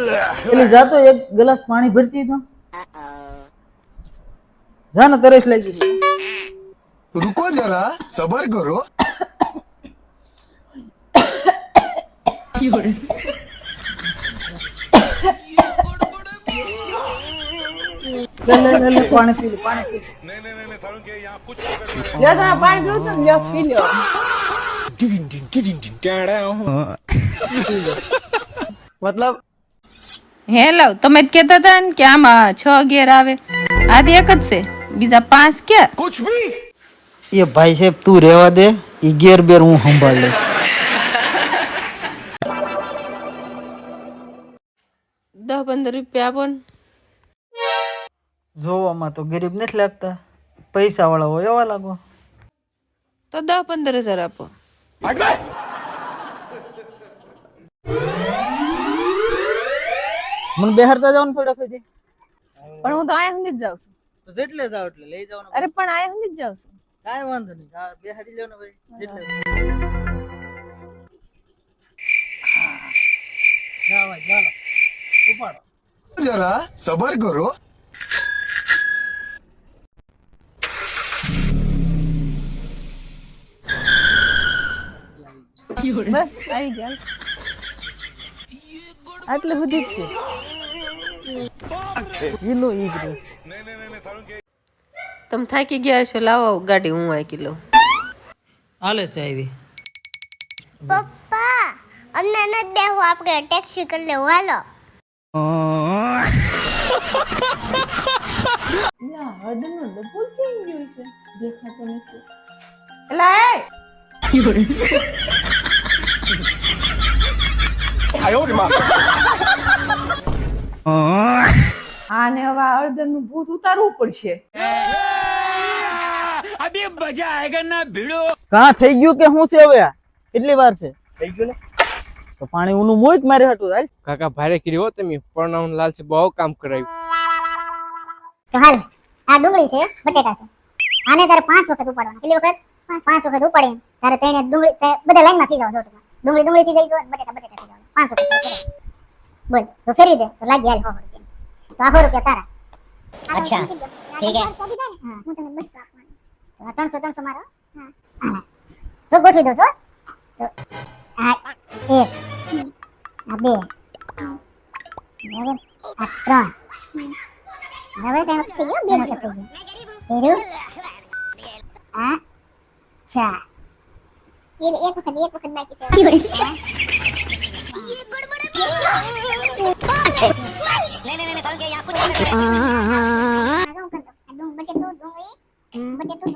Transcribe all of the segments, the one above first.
એટલે જાતો એક ગ્લાસ પાણી ભરતી તો જા ને તરસ લાગી છે रुको जरा सबर करो લે પાણી પી લે પાણી પી લ્યો તમે પાણી પીવું તો લ્યો પી લ્યો मतलब હે લવ તમે જ કહેતા હતા ને કે આમાં 6 ગેર આવે આ એક જ છે બીજા 5 ક્યાં ये भाई साहब तू रेवा दे ई गेर बेर हूँ संभाल ले 10-15 રૂપિયા આપો ને જોવામાં તો ગરીબ નથી લાગતા પૈસા વાળા હોય એવા લાગો તો 10-15 હજાર આપો મને બેહારતા જવાનું થોડા ફેરી પણ હું તો આયા સુધી જ જાઉં છું જેટલે જાવ એટલે લઈ જવાનું અરે પણ આયા સુધી જ જાઉં છું કાંઈ વાંધો નહીં બેહાડી લ્યો ને ભાઈ જેટલે જાવ ચાલો ઉપાડો जरा सबर करो બસ આવી ગયા આટલે સુધી જ છે ઈનો ઈ જ તમે થાકી ગયા હશો લાવો ગાડી હું આકી લઉં હાલે ચાવી પપ્પા અમને નથી બેહવું આપણે ટેક્સી કરી લેવું હાલો હળદરનો ડબ્બો કેમ ગયો છે દેખાતો નથી એલા એ આને હવે આ હળદરનું ભૂત ઉતારવું પડશે કાં થઈ ગયું કે શું છે હવે કેટલી વાર છે થઈ ગયું ને તો પાણી ઊનું મોય જ મારે હટું હાલ કાકા ભારે કરી હો તમે પરણાવું લાલ છે બહુ કામ કરાયું તો હાલ આ ડુંગળી છે બટેટા છે આને તારે 5 વખત ઉપાડવાના કેટલી વખત 5 વખત ઉપાડે તારે તેને ડુંગળી બધા લાઈનમાં થઈ જાવ છો ડુંગળી થઈ જાય બટેટા થઈ જાવ 5 વખત બોલ તો ફેરવી દે તો લાગી હાલ 100 રૂપિયા તો 100 રૂપિયા તારા અચ્છા ઠીક હે હું તને બસ આપવાનું તો 300 મારો હા જો ગોઠવી દો છો તો આ 1 આ 2 બરાબર આ 3 બરાબર તેનો થઈ ગયો બે વખત થઈ ગયો પેલું આ 4 ये एक वक्त बाकी है नहीं सारुण के यहाँ कुछ बटेटो डूंगળી ના બટેટો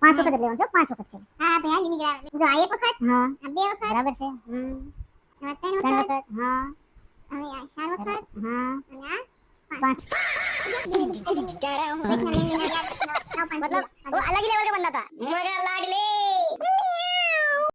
5 વખત લેવાનું છે 5 વખત છે હા ભાઈ હાલી નીકળ્યા જો આ એક વખત હા આ બે વખત બરાબર છે આ ત્રણ વખત હા હવે આ ચાર વખત હા અને આ 5 मतलब वो अलग ही लेवल का बंदा था मगर लाडले